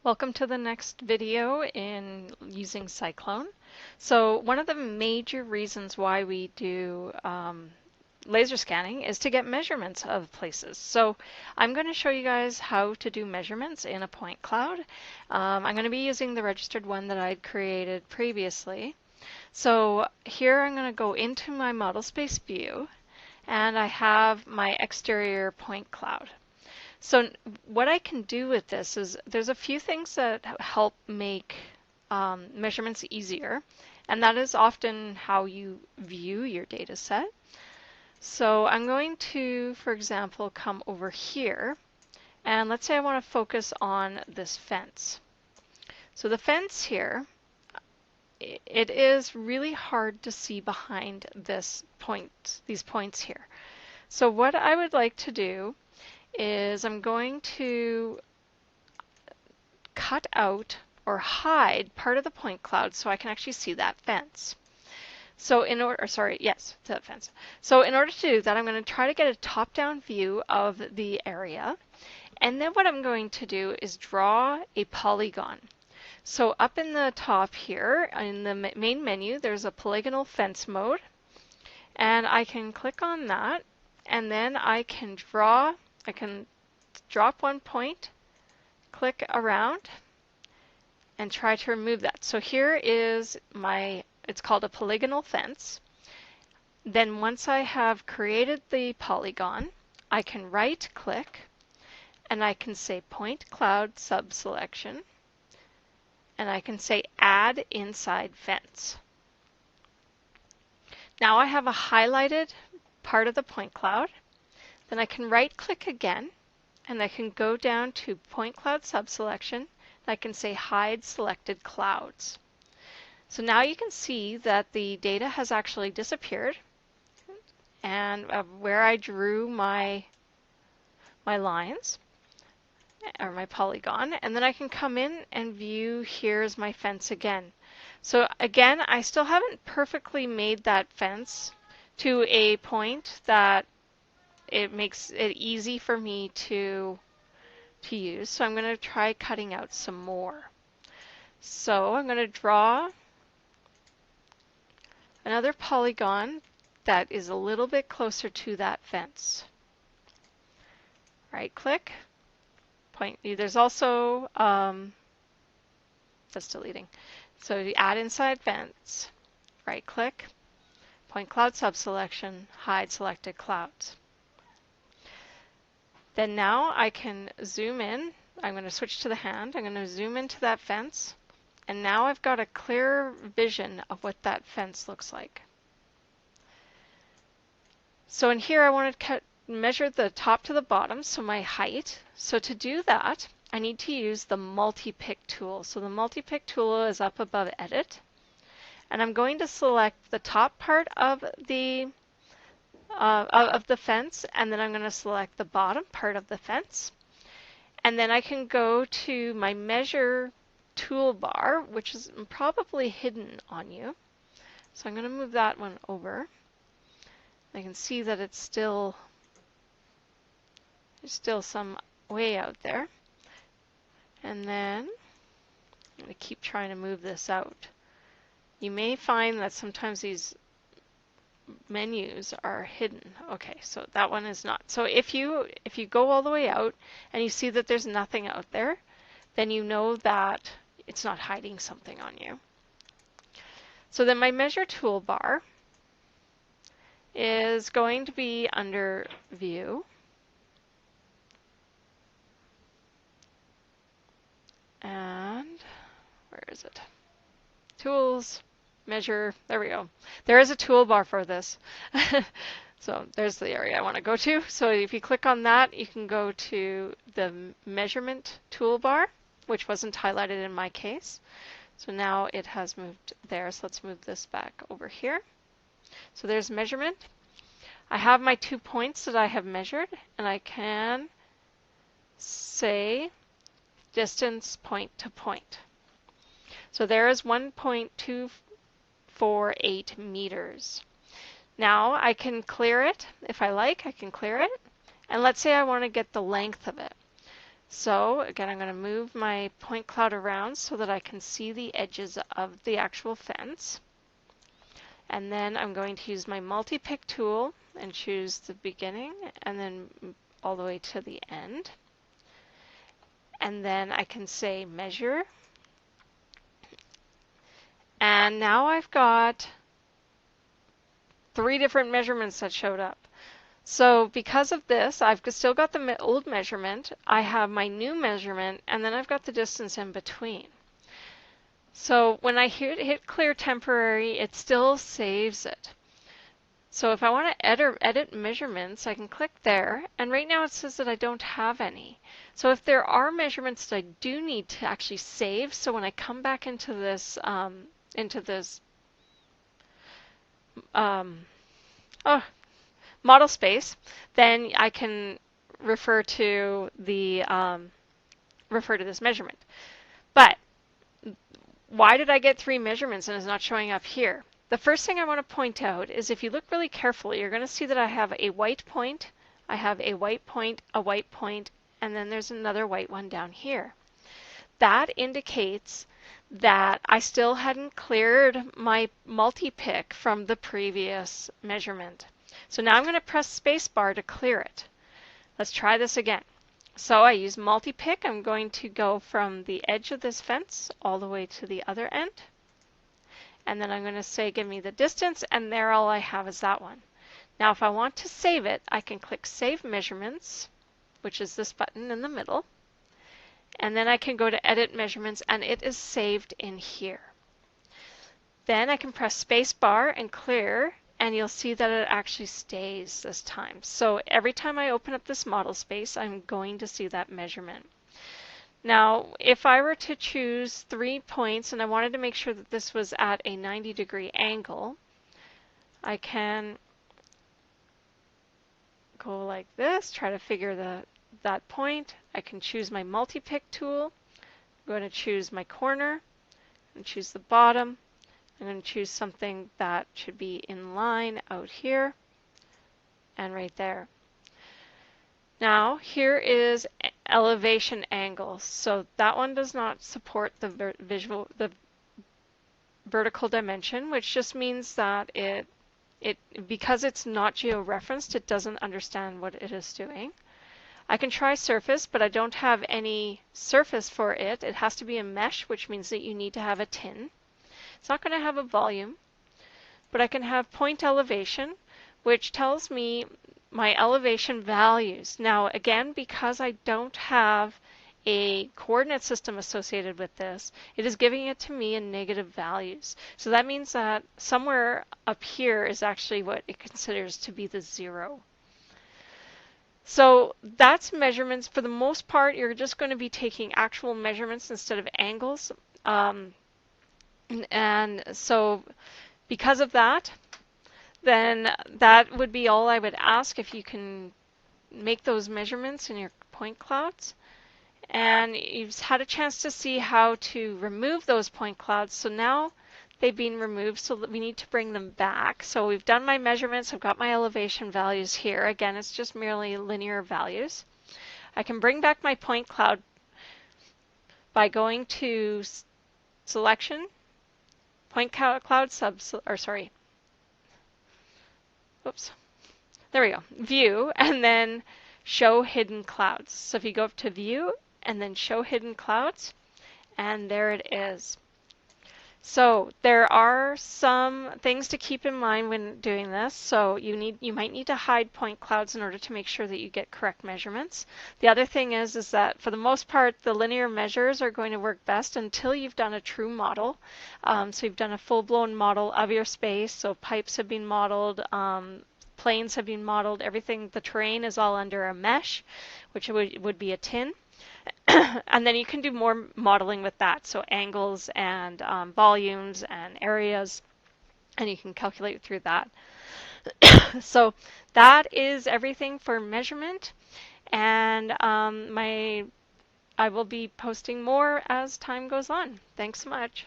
Welcome to the next video in using Cyclone. So one of the major reasons why we do laser scanning is to get measurements of places. So I'm going to show you guys how to do measurements in a point cloud. I'm going to be using the registered one that I'd created previously. So here I'm going to go into my model space view and I have my exterior point cloud. So what I can do with this is there's a few things that help make measurements easier, and that is often how you view your data set. So I'm going to, for example, come over here, and let's say I want to focus on this fence. So the fence here, it is really hard to see behind these points here. So what I would like to do is I'm going to cut out or hide part of the point cloud so I can actually see that fence. So in order, that fence. So in order to do that, I'm going to try to get a top-down view of the area. And then what I'm going to do is draw a polygon. So up in the top here, in the main menu, there's a polygonal fence mode. And I can click on that, and then I can drop one point, click around, and try to remove that. So here is it's called a polygonal fence. Then once I have created the polygon, I can right click and I can say point cloud subselection, and I can say add inside fence. Now I have a highlighted part of the point cloud. Then I can right click again and I can go down to point cloud subselection. I can say hide selected clouds. So now you can see that the data has actually disappeared, and where I drew my lines or my polygon, and then I can come in and view here's my fence again. So again, I still haven't perfectly made that fence to a point that it makes it easy for me to use. So I'm going to try cutting out some more. So I'm going to draw another polygon that is a little bit closer to that fence. Right click, point. There's also, that's deleting. So you add inside fence, right click, point cloud subselection, hide selected clouds. Then now I can zoom in. I'm going to switch to the hand. I'm going to zoom into that fence. And now I've got a clear vision of what that fence looks like. So in here I want to measure the top to the bottom, so my height. So to do that, I need to use the multi-pick tool. So the multi-pick tool is up above edit. And I'm going to select the top part of the fence, and then I'm going to select the bottom part of the fence. And then I can go to my measure toolbar, which is probably hidden on you. So I'm going to move that one over. I can see that there's still some way out there. And then I'm going to keep trying to move this out. You may find that sometimes these menus are hidden. Okay, so that one is not. So if you go all the way out and you see that there's nothing out there, then you know that it's not hiding something on you. So then my measure toolbar is going to be under view. And where is it? Tools, measure, there we go. There is a toolbar for this. So there's the area I want to go to. So if you click on that, you can go to the measurement toolbar, which wasn't highlighted in my case. So now it has moved there. So let's move this back over here. So there's measurement. I have my 2 points that I have measured, and I can say distance point to point. So there is 1.248 meters. Now I can clear it. If I like, I can clear it. And let's say I want to get the length of it. So again, I'm going to move my point cloud around so that I can see the edges of the actual fence. And then I'm going to use my multi-pick tool and choose the beginning and then all the way to the end. And then I can say measure. And now I've got 3 different measurements that showed up. So because of this, I've still got the old measurement, I have my new measurement, and then I've got the distance in between. So when I hit clear temporary, it still saves it. So if I want to edit measurements, I can click there, and right now it says that I don't have any. So if there are measurements that I do need to actually save, so when I come back into this model space, then I can refer to this measurement. But why did I get 3 measurements and it's not showing up here? The first thing I want to point out is if you look really carefully, you're going to see that I have a white point, I have a white point, and then there's another white one down here. That indicates that I still hadn't cleared my multi-pick from the previous measurement. So now I'm going to press spacebar to clear it. Let's try this again. So I use multi-pick. I'm going to go from the edge of this fence all the way to the other end. And then I'm going to say give me the distance, and there all I have is that one. Now if I want to save it, I can click Save Measurements, which is this button in the middle. And then I can go to Edit Measurements, and it is saved in here. Then I can press space bar and clear, and you'll see that it actually stays this time. So every time I open up this model space, I'm going to see that measurement. Now, if I were to choose 3 points and I wanted to make sure that this was at a 90-degree angle, I can go like this, try to figure that point. I can choose my multi-pick tool. I'm going to choose my corner and choose the bottom. I'm going to choose something that should be in line out here and right there. Now here is elevation angle. So that one does not support the vertical dimension, which just means that because it's not geo-referenced, it doesn't understand what it is doing. I can try surface, but I don't have any surface for it. It has to be a mesh, which means that you need to have a tin. It's not going to have a volume, but I can have point elevation, which tells me my elevation values. Now again, because I don't have a coordinate system associated with this, it is giving it to me in negative values. So that means that somewhere up here is actually what it considers to be the 0. So that's measurements. For the most part, you're just going to be taking actual measurements instead of angles. And so because of that, then that would be all I would ask, if you can make those measurements in your point clouds. And you've had a chance to see how to remove those point clouds. So now they've been removed, so that we need to bring them back. So we've done my measurements. I've got my elevation values here. Again, it's just merely linear values. I can bring back my point cloud by going to Selection, Point Cloud oops, there we go, View, and then Show Hidden Clouds. So if you go up to View and then Show Hidden Clouds, and there it is. So there are some things to keep in mind when doing this. So you might need to hide point clouds in order to make sure that you get correct measurements. The other thing is that for the most part, the linear measures are going to work best until you've done a true model. So you've done a full-blown model of your space. So pipes have been modeled, planes have been modeled, everything, the terrain is all under a mesh, which would be a tin. And then you can do more modeling with that, so angles and volumes and areas, and you can calculate through that. So that is everything for measurement, and I will be posting more as time goes on. Thanks so much.